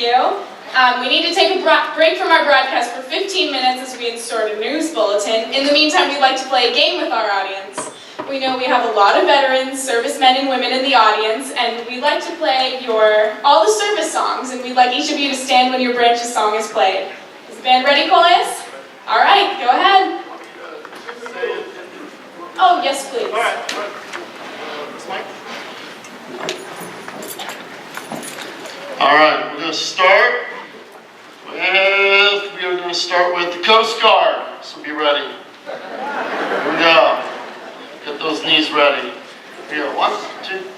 you. We need to take a break from our broadcast for 15 minutes as we insert a news bulletin. In the meantime, we'd like to play a game with our audience. We know we have a lot of veterans, servicemen and women in the audience, and we'd like to play all the service songs, and we'd like each of you to stand when your branch's song is played. Is the band ready, Colas? All right, go ahead. Oh, yes, please. All right. This mic. All right, we're going to start with the Coast Guard, so be ready. Here we go. Get those knees ready. Here, 1, 2.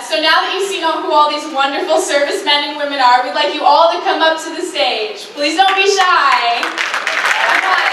So now that you've seen who all these wonderful servicemen and women are, we'd like you all to come up to the stage. Please don't be shy. Come on.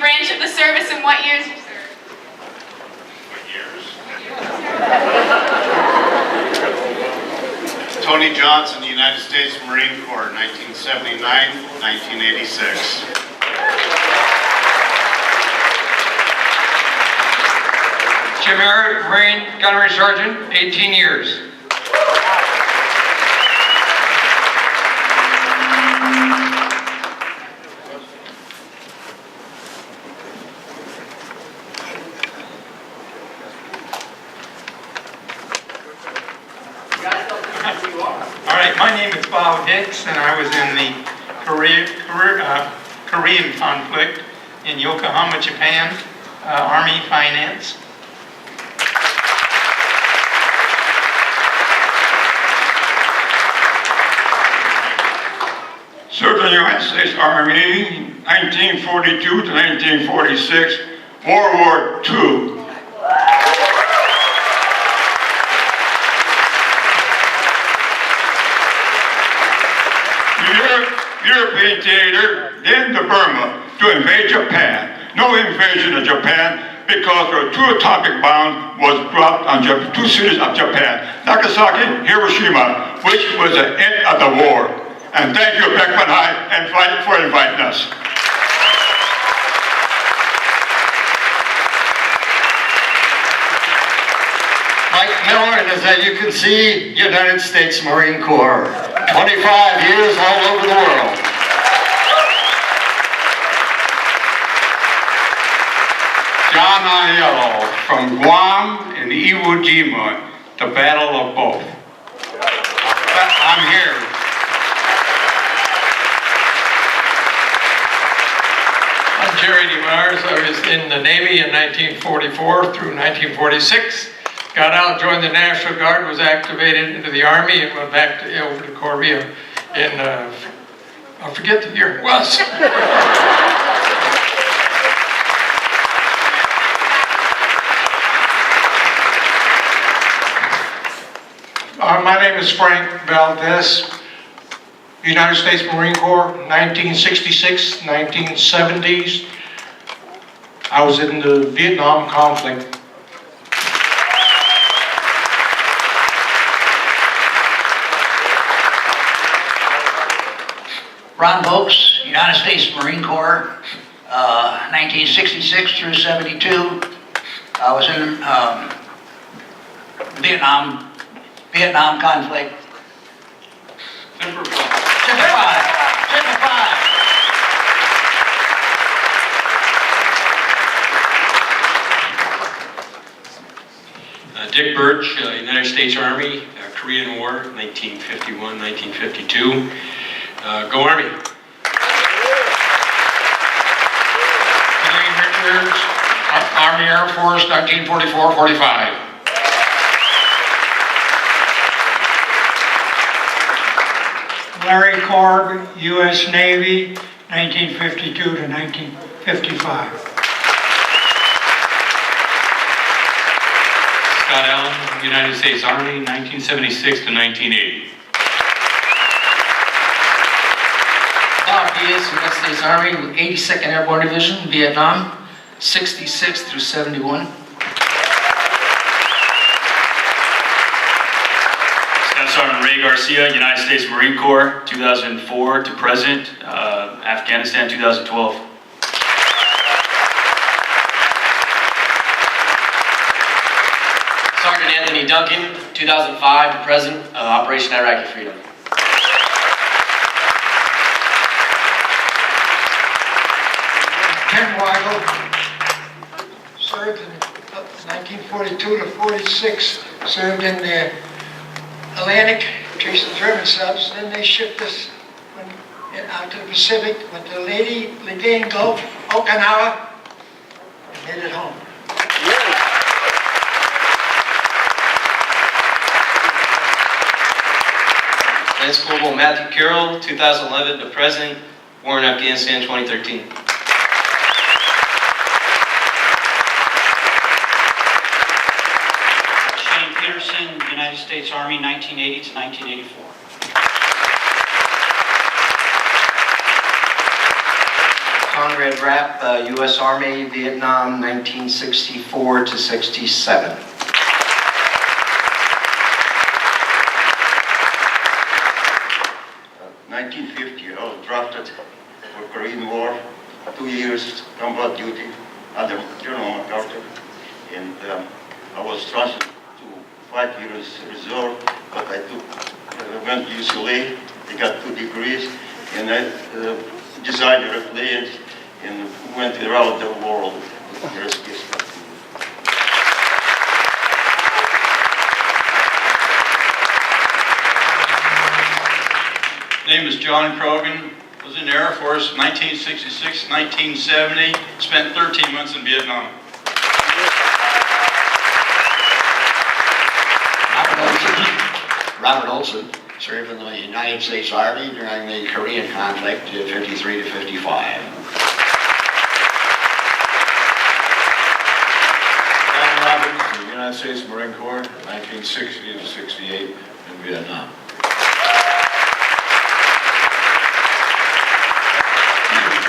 branch of the service and what years you served? What years? Tony Johnson, United States Marine Corps, 1979-1986. Jim Merritt, Marine Gunnery Sergeant, 18 years. All right, my name is Bob Hicks, and I was in the Korean conflict in Yokohama, Japan, Army Finance. Served in the United States Army, 1942 to 1946, World War II. European theater, then to Burma to invade Japan. No invasion of Japan because the 2 atomic bombs was dropped on 2 cities of Japan, Nagasaki, Hiroshima, which was the end of the war. And thank you, Beckman High, for inviting us. Mike Miller, and as you can see, United States Marine Corps. 25 years all over the world. John Aiello from Guam and Iwo Jima, the battle of both. I'm here. I'm Jerry DeMars. I was in the Navy in 1944 through 1946. Got out, joined the National Guard, was activated into the Army, and went back over to Korea in, I forget the year it was. My name is Frank Valdez, United States Marine Corps, 1966, 1970s. I was in the Vietnam conflict. Ron Vokes, United States Marine Corps, 1966 through 72. I was in Vietnam conflict. Semper Fi. Dick Birch, United States Army, Korean War, 1951, 1952. Go Army. Henry Richards, Army Air Force, 1944-45. Larry Korb, U.S. Navy, 1952 to 1955. Scott Allen, United States Army, 1976 to 1980. Bob Diaz, United States Army, 82nd Airborne Division, Vietnam, 66 through 71. Staff Sergeant Ray Garcia, United States Marine Corps, 2004 to present, Afghanistan, 2012. Sergeant Anthony Duncan, 2005 to present, Operation Iraqi Freedom. Ken Weigel, served in 1942 to 46, served in the Atlantic, chasing German subs. Then they shipped us out to the Pacific, went to Ledeen Gulf, Okinawa, and headed home. Lance Corporal Matthew Carroll, 2011 to present, War in Afghanistan, 2013. Shane Peterson, United States Army, 1980 to 1984. Conrad Rapp, U.S. Army, Vietnam, 1964 to 67. 1950, I was drafted for Korean War, 2 years combat duty under General MacArthur, and I was transferred to 5 years reserve, but I went to UCLA, I got 2 degrees, and I designed airplanes and went around the world with aerospace company. Name is John Krogan. Was in the Air Force 1966, 1970. Spent 13 months in Vietnam. Robert Olson served in the United States Army during the Korean conflict, 53 to 55. John Roberts, the United States Marine Corps, 1960 to 68 in Vietnam.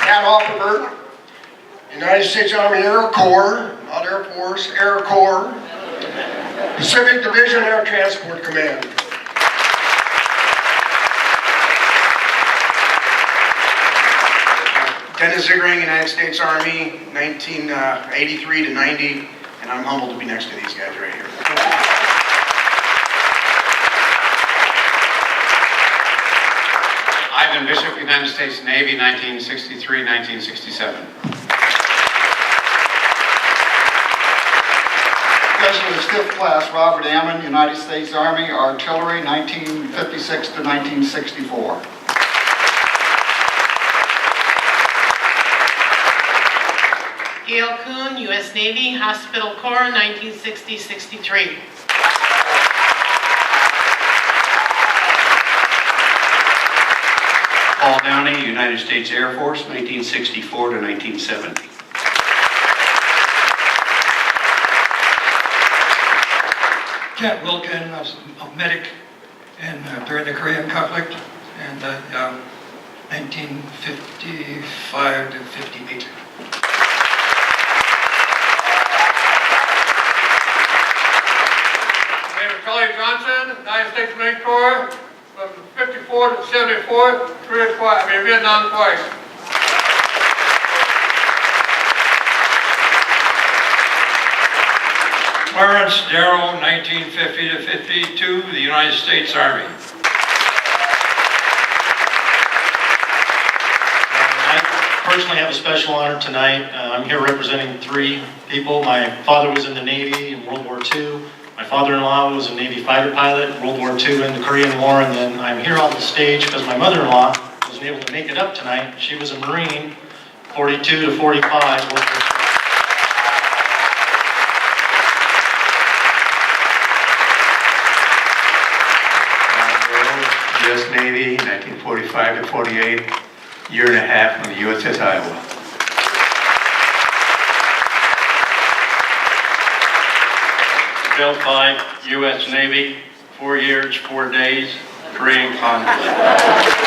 Pat Offerberg, United States Army Air Corps, not Air Force, Air Corps, Pacific Division Air Transport Command. Dennis Ziegering, United States Army, 1983 to 90, and I'm humbled to be next to these guys right here. Ivan Bishop, United States Navy, 1963-1967. Specialist Fifth Class Robert Ammon, United States Army Artillery, 1956 to 1964. Gail Kuhn, U.S. Navy, Hospital Corps, 1960-63. Paul Downey, United States Air Force, 1964 to 1970. Kent Wilkin, I was a medic during the Korean conflict, and 1955 to 58. Major Charlie Johnson, United States Marine Corps, from 54 to 74, Vietnam twice. Clarence Darrow, 1950 to 52, the United States Army. I personally have a special honor tonight. I'm here representing 3 people. My father was in the Navy in World War II. My father-in-law was a Navy fighter pilot in World War II in the Korean War, and then I'm here on the stage because my mother-in-law wasn't able to make it up tonight. She was a Marine, 42 to 45. World War II. U.S. Navy, 1945 to 48, year and a half on the USS Iowa. Bill 5, U.S. Navy, 4 years, 4 days, Korean conflict.